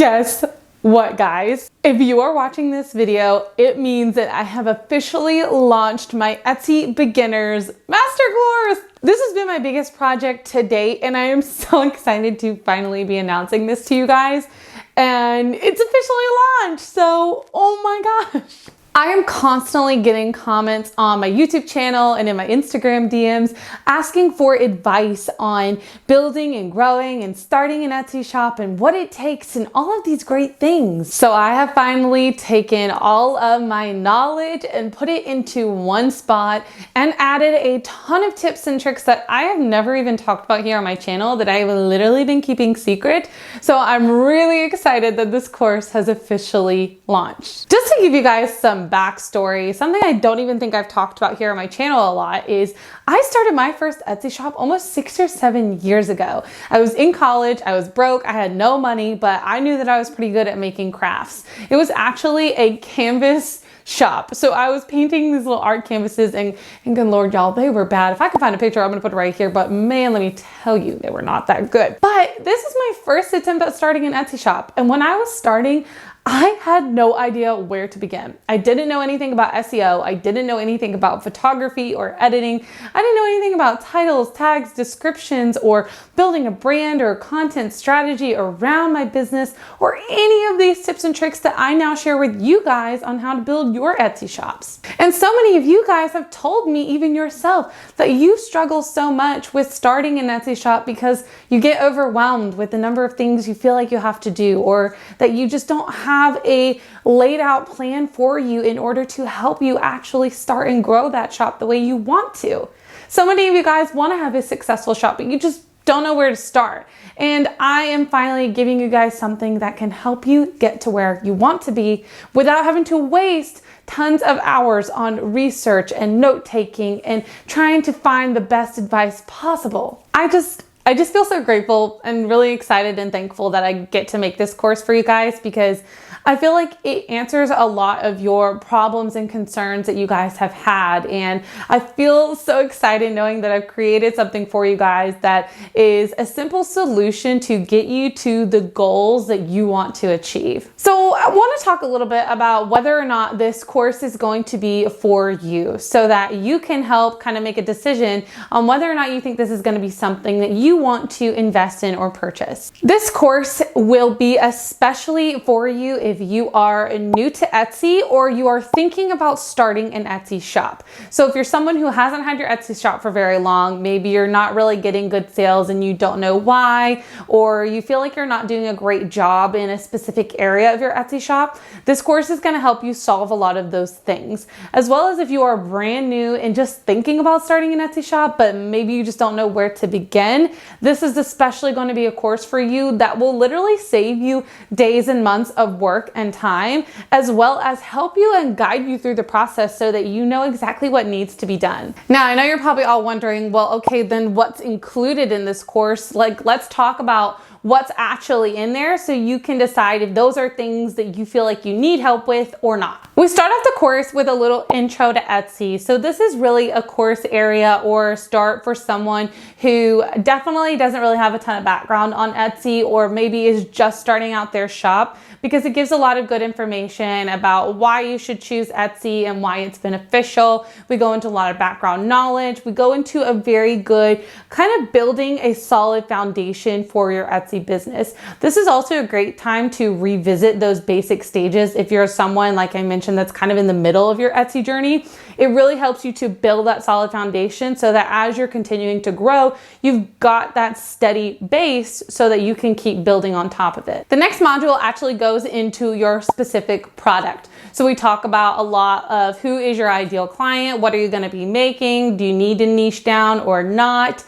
Guess what, guys? If you are watching this video, it means that I have officially launched my Etsy Beginners Master Course. This has been my biggest project to date, and I am so excited to finally be announcing this to you guys. And it's officially launched, so oh my gosh. I am constantly getting comments on my YouTube channel and in my Instagram DMs asking for advice on building and growing and starting an Etsy shop and what it takes and all of these great things. So I have finally taken all of my knowledge and put it into one spot and added a ton of tips and tricks that I have never even talked about here on my channel that I have literally been keeping secret. So I'm really excited that this course has officially launched. Just to give you guys some backstory, something I don't even think I've talked about here on my channel a lot is I started my first Etsy shop almost 6 or 7 years ago. I was in college, I was broke, I had no money, but I knew that I was pretty good at making crafts. It was actually a canvas shop. So I was painting these little art canvases and good Lord, y'all, they were bad. If I can find a picture, I'm gonna put it right here, but man, let me tell you, they were not that good. But this is my first attempt at starting an Etsy shop. And when I was starting, I had no idea where to begin. I didn't know anything about SEO. I didn't know anything about photography or editing. I didn't know anything about titles, tags, descriptions, or building a brand or content strategy around my business, or any of these tips and tricks that I now share with you guys on how to build your Etsy shops. And so many of you guys have told me, even yourself, that you struggle so much with starting an Etsy shop because you get overwhelmed with the number of things you feel like you have to do, or that you just don't have a laid out plan for you in order to help you actually start and grow that shop the way you want to. So many of you guys want to have a successful shop, but you just don't know where to start. And I am finally giving you guys something that can help you get to where you want to be without having to waste tons of hours on research and note taking and trying to find the best advice possible. I just feel so grateful and really excited and thankful that I get to make this course for you guys, because I feel like it answers a lot of your problems and concerns that you guys have had. And I feel so excited knowing that I've created something for you guys that is a simple solution to get you to the goals that you want to achieve. So I want to talk a little bit about whether or not this course is going to be for you, so that you can help kind of make a decision on whether or not you think this is going to be something that you want to invest in or purchase. This course will be especially for you if you are new to Etsy or you are thinking about starting an Etsy shop. So if you're someone who hasn't had your Etsy shop for very long, maybe you're not really getting good sales and you don't know why, or you feel like you're not doing a great job in a specific area of your Etsy shop, this course is going to help you solve a lot of those things. As well as if you are brand new and just thinking about starting an Etsy shop, but maybe you just don't know where to begin, this is especially going to be a course for you that will literally save you days and months of work and time, as well as help you and guide you through the process so that you know exactly what needs to be done. Now, I know you're probably all wondering, well, okay, then what's included in this course? Like, let's talk about what's actually in there so you can decide if those are things that you feel like you need help with or not. We start off the course with a little intro to Etsy. So this is really a course area or start for someone who definitely doesn't really have a ton of background on Etsy, or maybe is just starting out their shop, because it gives a lot of good information about why you should choose Etsy and why it's beneficial. We go into a lot of background knowledge. We go into a very good kind of building a solid foundation for your Etsy business. This is also a great time to revisit those basic stages. If you're someone, like I mentioned, that's kind of in the middle of your Etsy journey, it really helps you to build that solid foundation so that as you're continuing to grow, you've got that steady base so that you can keep building on top of it. The next module actually goes into your specific product. So we talk about a lot of who is your ideal client, what are you going to be making, do you need to niche down or not,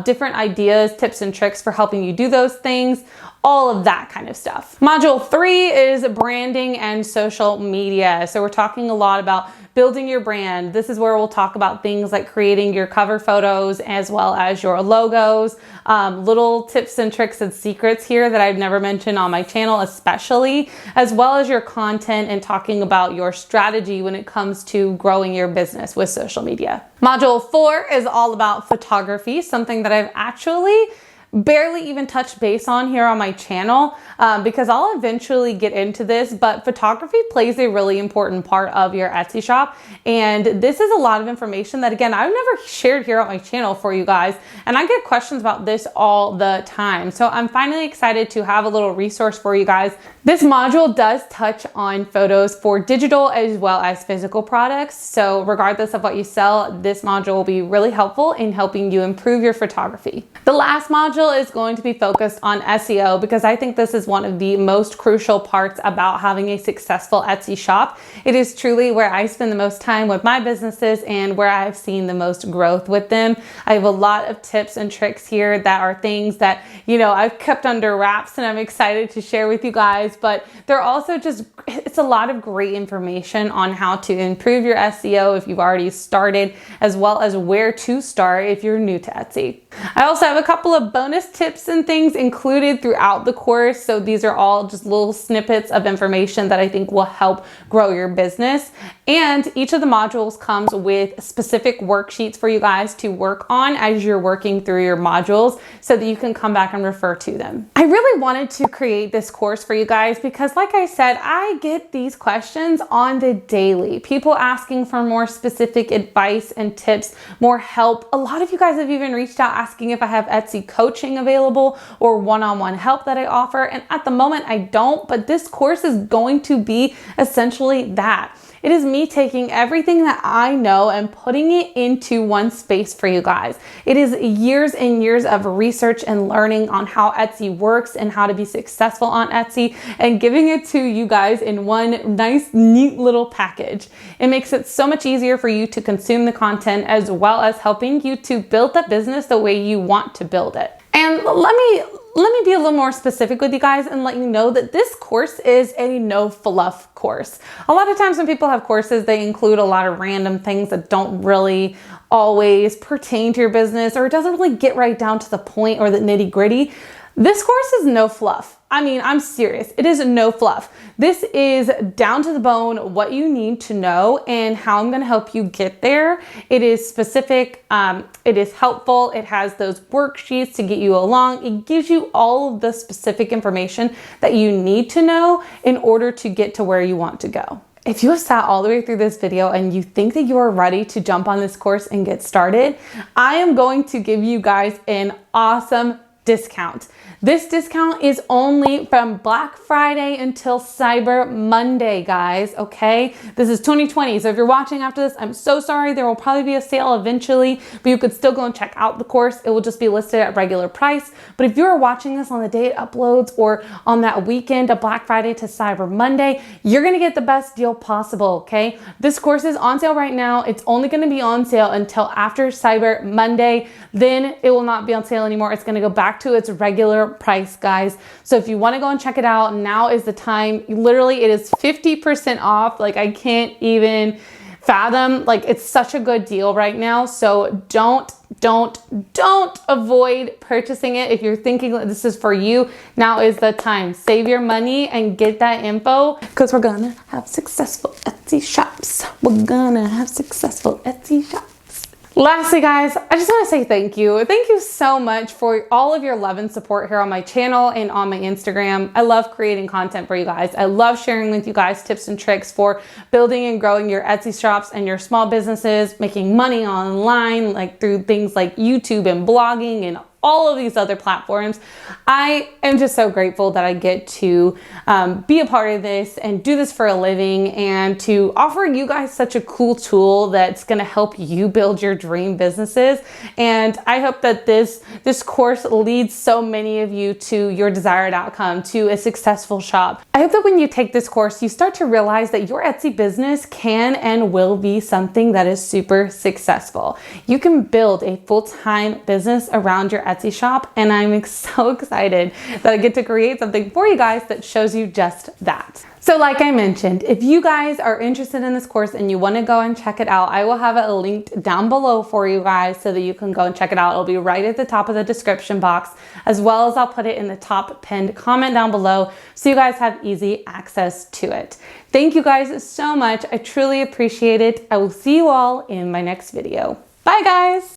different ideas, tips and tricks for helping you do those things, all of that kind of stuff. Module 3 is branding and social media. So we're talking a lot about building your brand. This is where we'll talk about things like creating your cover photos as well as your logos, little tips and tricks and secrets here that I've never mentioned on my channel especially, as well as your content and talking about your strategy when it comes to growing your business with social media. Module 4 is all about photography, something that I've actually barely even touched base on here on my channel because I'll eventually get into this, but photography plays a really important part of your Etsy shop. And this is a lot of information that, again, I've never shared here on my channel for you guys. And I get questions about this all the time. So I'm finally excited to have a little resource for you guys. This module does touch on photos for digital as well as physical products. So regardless of what you sell, this module will be really helpful in helping you improve your photography. The last module is going to be focused on SEO because I think this is one of the most crucial parts about having a successful Etsy shop. It is truly where I spend the most time with my businesses and where I've seen the most growth with them. I have a lot of tips and tricks here that are things that, you know, I've kept under wraps and I'm excited to share with you guys, but they're also just, it's a lot of great information on how to improve your SEO if you've already started, as well as where to start if you're new to Etsy. I also have a couple of bonus tips and things included throughout the course. So these are all just little snippets of information that I think will help grow your business. And each of the modules comes with specific worksheets for you guys to work on as you're working through your modules so that you can come back and refer to them. I really wanted to create this course for you guys because, like I said, I get these questions on the daily. People asking for more specific advice and tips, more help. A lot of you guys have even reached out asking if I have Etsy coaching available or one-on-one help that I offer. And at the moment I don't, but this course is going to be essentially that. It is me taking everything that I know and putting it into one space for you guys. It is years and years of research and learning on how Etsy works and how to be successful on Etsy and giving it to you guys in one nice, neat little package. It makes it so much easier for you to consume the content as well as helping you to build the business the way you want to build it. And let me be a little more specific with you guys and let you know that this course is a no fluff course. A lot of times when people have courses, they include a lot of random things that don't really always pertain to your business, or it doesn't really get right down to the point or the nitty gritty. This course is no fluff. I mean, I'm serious. It is no fluff. This is down to the bone, what you need to know and how I'm going to help you get there. It is specific. It is helpful. It has those worksheets to get you along. It gives you all of the specific information that you need to know in order to get to where you want to go. If you have sat all the way through this video and you think that you are ready to jump on this course and get started, I am going to give you guys an awesome discount. This discount is only from Black Friday until Cyber Monday, guys, okay? This is 2020, so if you're watching after this, I'm so sorry. There will probably be a sale eventually, but you could still go and check out the course. It will just be listed at regular price. But if you're watching this on the day it uploads or on that weekend of Black Friday to Cyber Monday, you're gonna get the best deal possible, okay? This course is on sale right now. It's only gonna be on sale until after Cyber Monday. Then it will not be on sale anymore. It's gonna go back to its regular price, guys. So if you want to go and check it out, now is the time. Literally, it is 50% off. Like, I can't even fathom. Like, it's such a good deal right now. So don't avoid purchasing it. If you're thinking that this is for you, now is the time. Save your money and get that info because we're gonna have successful Etsy shops. We're gonna have successful Etsy shops. Lastly, guys, I just want to say thank you. Thank you so much for all of your love and support here on my channel and on my Instagram. I love creating content for you guys. I love sharing with you guys tips and tricks for building and growing your Etsy shops and your small businesses, making money online, like through things like YouTube and blogging and all of these other platforms. I am just so grateful that I get to be a part of this and do this for a living and to offer you guys such a cool tool that's going to help you build your dream businesses. And I hope that this course leads so many of you to your desired outcome, to a successful shop. I hope that when you take this course, you start to realize that your Etsy business can and will be something that is super successful. You can build a full-time business around your Etsy shop, and I'm so excited that I get to create something for you guys that shows you just that. So like I mentioned, if you guys are interested in this course and you want to go and check it out, I will have it linked down below for you guys so that you can go and check it out. It'll be right at the top of the description box, as well as I'll put it in the top pinned comment down below so you guys have easy access to it. Thank you guys so much. I truly appreciate it. I will see you all in my next video. Bye, guys.